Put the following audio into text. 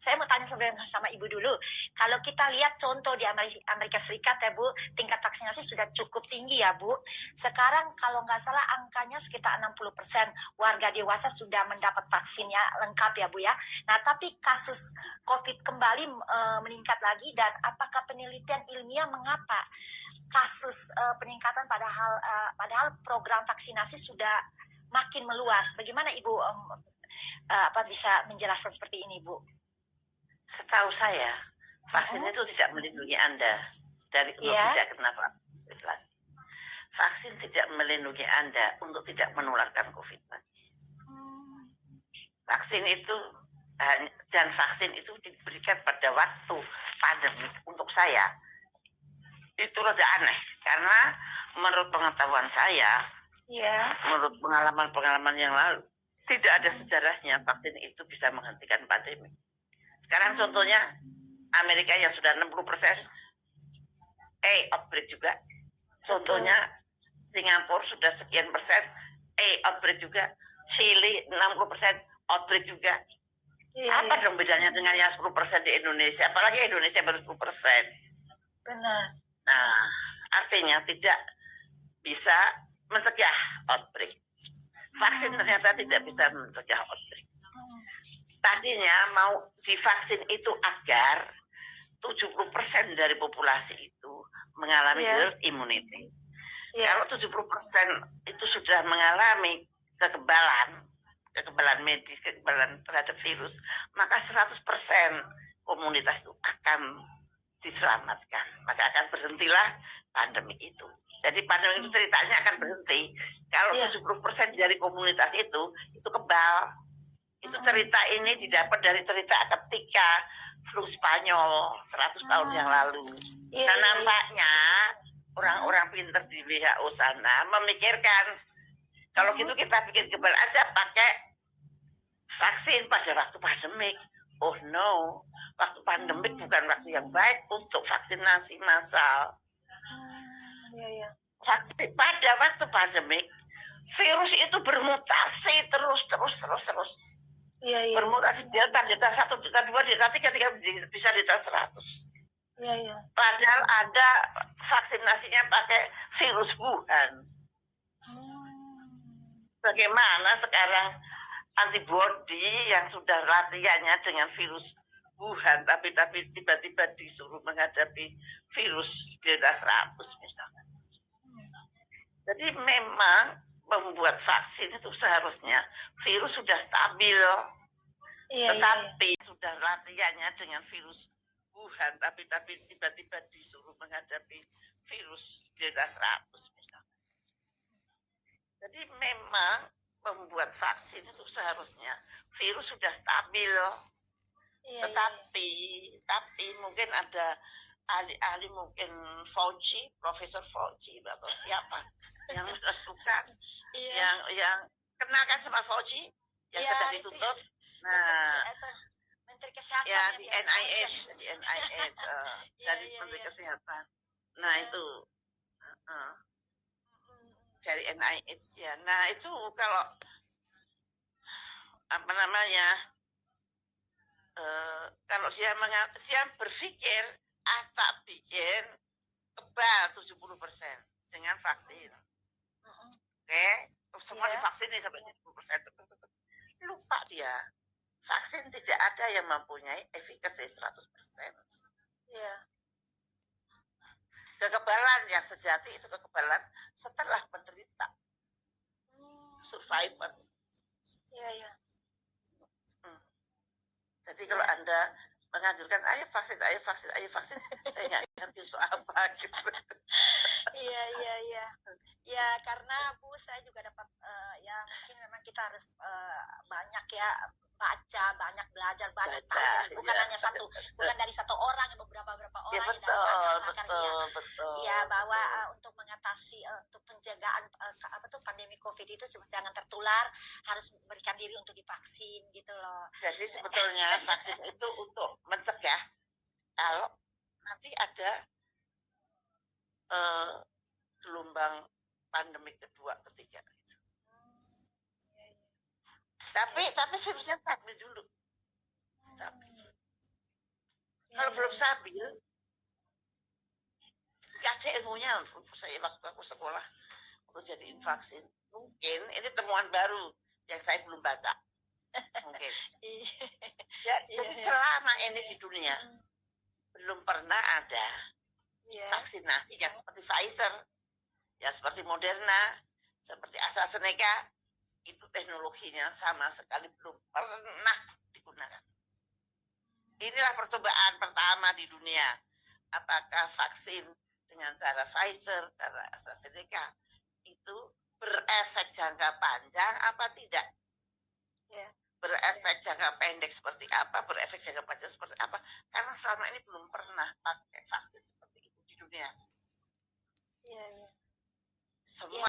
saya mau tanya sebenarnya sama Ibu dulu. Kalau kita lihat contoh di Amerika Serikat ya Bu, tingkat vaksinasi sudah cukup tinggi ya Bu. Sekarang kalau nggak salah angkanya sekitar 60% warga dewasa sudah mendapat vaksinnya lengkap ya Bu ya. Nah tapi kasus COVID kembali meningkat lagi, dan apakah penelitian ilmiah mengapa kasus peningkatan padahal program vaksinasi sudah makin meluas? Bagaimana Ibu bisa menjelaskan seperti ini Bu? Setahu saya, vaksin itu tidak melindungi Anda dari untuk tidak kena COVID lagi. Vaksin tidak melindungi Anda untuk tidak menularkan COVID lagi. Vaksin itu dan vaksin itu diberikan pada waktu pandemi. Untuk saya itu rada aneh, karena menurut pengetahuan saya, menurut pengalaman yang lalu, tidak ada sejarahnya vaksin itu bisa menghentikan pandemi. Sekarang contohnya Amerika yang sudah 60%, outbreak juga. Contohnya Singapura sudah sekian persen, outbreak juga. Chili 60%, outbreak juga. Apa dong bedanya dengan yang 10% di Indonesia? Apalagi Indonesia baru 10%. Benar. Nah, artinya tidak bisa mencegah outbreak. Vaksin ternyata tidak bisa mencegah outbreak. Tadinya mau divaksin itu agar 70% dari populasi itu mengalami herd immunity. Kalau 70% itu sudah mengalami kekebalan medis, kekebalan terhadap virus, maka 100% komunitas itu akan diselamatkan. Maka akan berhentilah pandemi itu. Jadi pandemi itu ceritanya akan berhenti kalau 70% dari komunitas itu kebal. Itu cerita ini didapat dari cerita ketika flu Spanyol 100 tahun yang lalu. Nah nampaknya orang-orang pintar di WHO sana memikirkan, kalau gitu kita bikin kebal aja pakai vaksin pada waktu pandemik. Oh no, waktu pandemik bukan waktu yang baik untuk vaksinasi massal. Vaksin pada waktu pandemik, virus itu bermutasi terus. Bermutasi delta 1, delta 2, delta 3, bisa delta 100. Padahal ada vaksinasinya pakai virus Wuhan. Bagaimana sekarang antibody yang sudah latihannya dengan virus Wuhan, tapi tiba-tiba disuruh menghadapi virus delta 100 misalnya. Jadi memang membuat vaksin itu seharusnya virus sudah stabil, tetapi sudah latihannya dengan virus Wuhan, tapi tiba-tiba disuruh menghadapi virus delta 100 misalnya. Jadi memang membuat vaksin itu seharusnya virus sudah stabil, tapi mungkin ada ahli-ahli, mungkin Fauci, Profesor Fauci atau siapa yang menentukan, yang kenakan sama Fauci yang sedang dituntut. Nah, Menteri Kesehatan ya di NIH, dari Menteri Kesehatan. Nah itu dari NIH ya. Nah itu kalau apa namanya, kalau dia berpikir tak bikin kebal 70% dengan vaksin. Oke, semua divaksin nih sampai 70%. Lupa dia, vaksin tidak ada yang mempunyai efikasi 100%. Kekebalan yang sejati itu kekebalan setelah menderita, survivor. Jadi kalau Anda menganjurkan ayo vaksin, saya nggak ngerti itu apa gitu. Ya karena Bu, saya juga dapat ya mungkin memang kita harus banyak ya baca, banyak belajar, banyak tahu, bukan hanya satu, bukan dari satu orang, beberapa orang Ya, betul. Ya bahwa untuk mengatasi untuk penjagaan pandemi COVID itu jangan tertular, harus memberikan diri untuk divaksin gitu loh. Jadi sebetulnya vaksin itu untuk mencegah kalau nanti ada gelombang pandemi kedua, ketiga gitu. Tapi virusnya stabil dulu. belum stabil, nggak ada ilmunya. Saya waktu aku sekolah untuk jadiin vaksin, mungkin ini temuan baru yang saya belum baca, mungkin. Ya, jadi selama ini di dunia belum pernah ada vaksinasi yang seperti Pfizer, yang seperti Moderna, seperti AstraZeneca. Itu teknologinya sama sekali belum pernah digunakan. Inilah percobaan pertama di dunia. Apakah vaksin dengan cara Pfizer, cara AstraZeneca itu berefek jangka panjang apa tidak? Berefek jangka pendek seperti apa? Berefek jangka panjang seperti apa? Karena selama ini belum pernah pakai vaksin seperti itu di dunia. Semua